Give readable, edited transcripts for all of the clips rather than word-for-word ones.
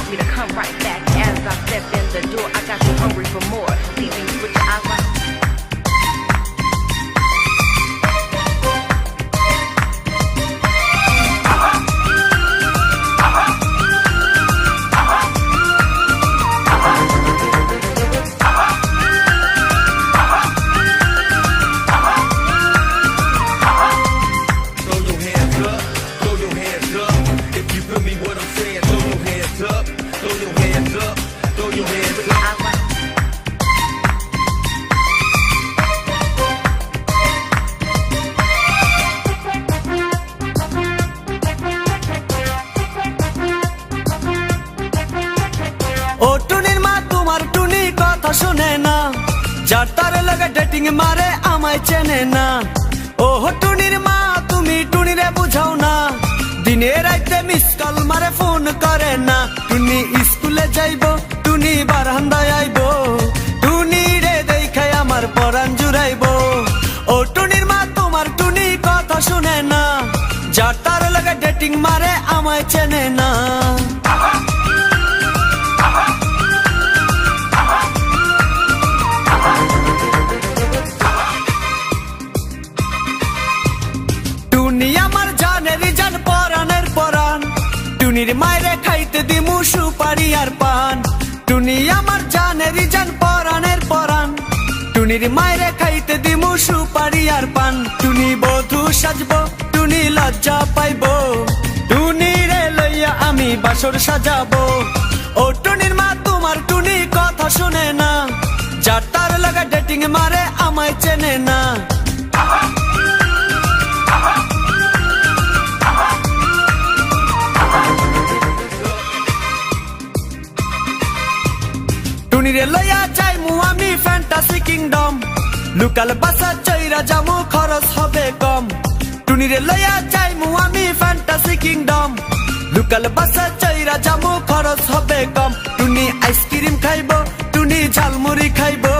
me to come right back. As I step in the door, I got you hungry for more, leaving you with your eyes wide. ও টুনির মা তোমার টুনি কথা শুনে না, যার তার লাগে ডেটিং মারে আমায় চেনে না। ও টুনির মা তুমি টুনিরে বুঝাও না, দিনে রাইতে মিস কল মারে ফোন করে না। টুনি স্কুলে যাইবো, টুনি বারান্দায় আইবো, টুনি রে দেখে আমার পরাণ জুড়াইবো। ও টুনির মা তোমার টুনি কথা শুনে না, যার তার লাগে ডেটিং মারে আমায় চেনে না। টুনি আমার জানের জান পরাণের পরাণ, টুনির মায়েরে খাইতে দিমু সুপারি আর পান। টুনি আমার জানের জান পরাণের পরাণ, টুনির মায়েরে খাইতে দিমু সুপারি আর পান। টুনি বধূ সাজবো, টুনি লজ্জা পাইবো, টুনি রে লইয়া আমি বাসর সাজাবো। ও টুনির মা তোমার টুনি কথা শুনে না, যার তার লাগা ডেটিং মারে আমায় চেনে না। টুনিরে লইয়া যাইমু আমি ফ্যান্টাসি কিংডম, লোকাল বাসা চইরা যামু খরচ হবে কম। টুনিরে লইয়া যাইমু আমি ফ্যান্টাসি কিংডম, লোকাল বাসা চইরা যামু খরচ হবে কম। টুনি আইসক্রিম খাইবো, টুনি ঝালমুড়ি খাইবো,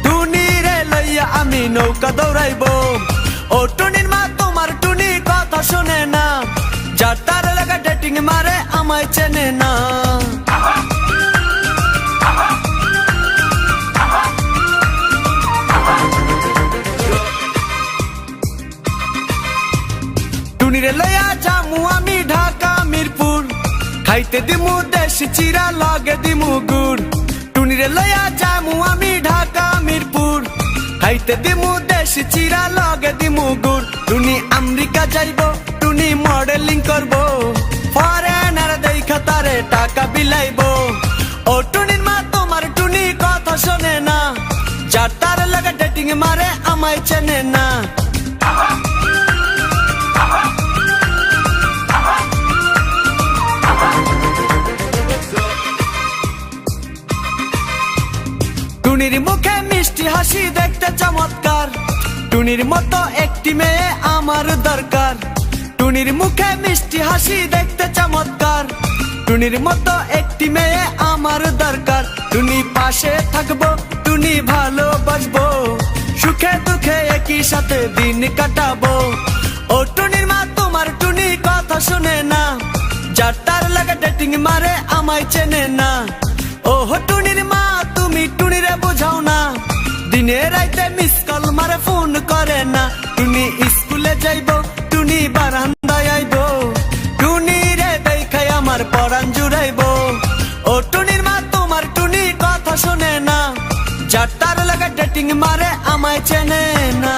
টুনি রে লইয়া আমি নৌকা দৌড়াইবো। ও টুনির মা তোমার টুনি কথা শুনে না, যার তার লাগা ডেটিং মারে আমায় চেনে না। টুনিরে লইয়া যামু আমি ঢাকা মিরপুর, খাইতে দিমু দেশি চিরা লগে দিমু গুড়। টুনিরে লইয়া যামু আমি ঢাকা মিরপুর, খাইতে দিমু দেশি চিরা লগে দিমু গুড়। টুনি আমেরিকা যাইবো, টুনি মডেলিং করবো, ফরেনার দেখা তারে টাকা বিলাইবো। ও টুনির মা তোমার টুনি কথা শোনে না, যার তার লাগা ডেটিং মারে আমায় চেনে না। টুনির মুখে মিষ্টি হাসি দেখতে চমৎকার, টুনির মতো একটি মেয়ে আমার দরকার। টুনির মুখে মিষ্টি হাসি দেখতে চমৎকার, টুনির মতো একটি মেয়ে আমার দরকার। টুনি পাশে থাকবো, টুনি ভালোবাসবো, সুখে দুঃখে একই সাথে দিন কাটাবো। ও টুনির মা তোমার টুনি কথা শুনে না, যার তার লাগা ডেটিং মারে আমায় চেনে না। ও টুনির মা তুমি টুনিরে বুঝাও না, দিনে রাইতে মিস কল মারে ফোন করে না। টুনি স্কুলে যাইবো, টুনি বারান্দায় আইবো, টুনি রে দেখাই আমার পরাণ জুড়াইবো। ও টুনির মা তোমার টুনি কথা শুনে না, যার তার লাগা ডেটিং মারে আমায় চেনে না।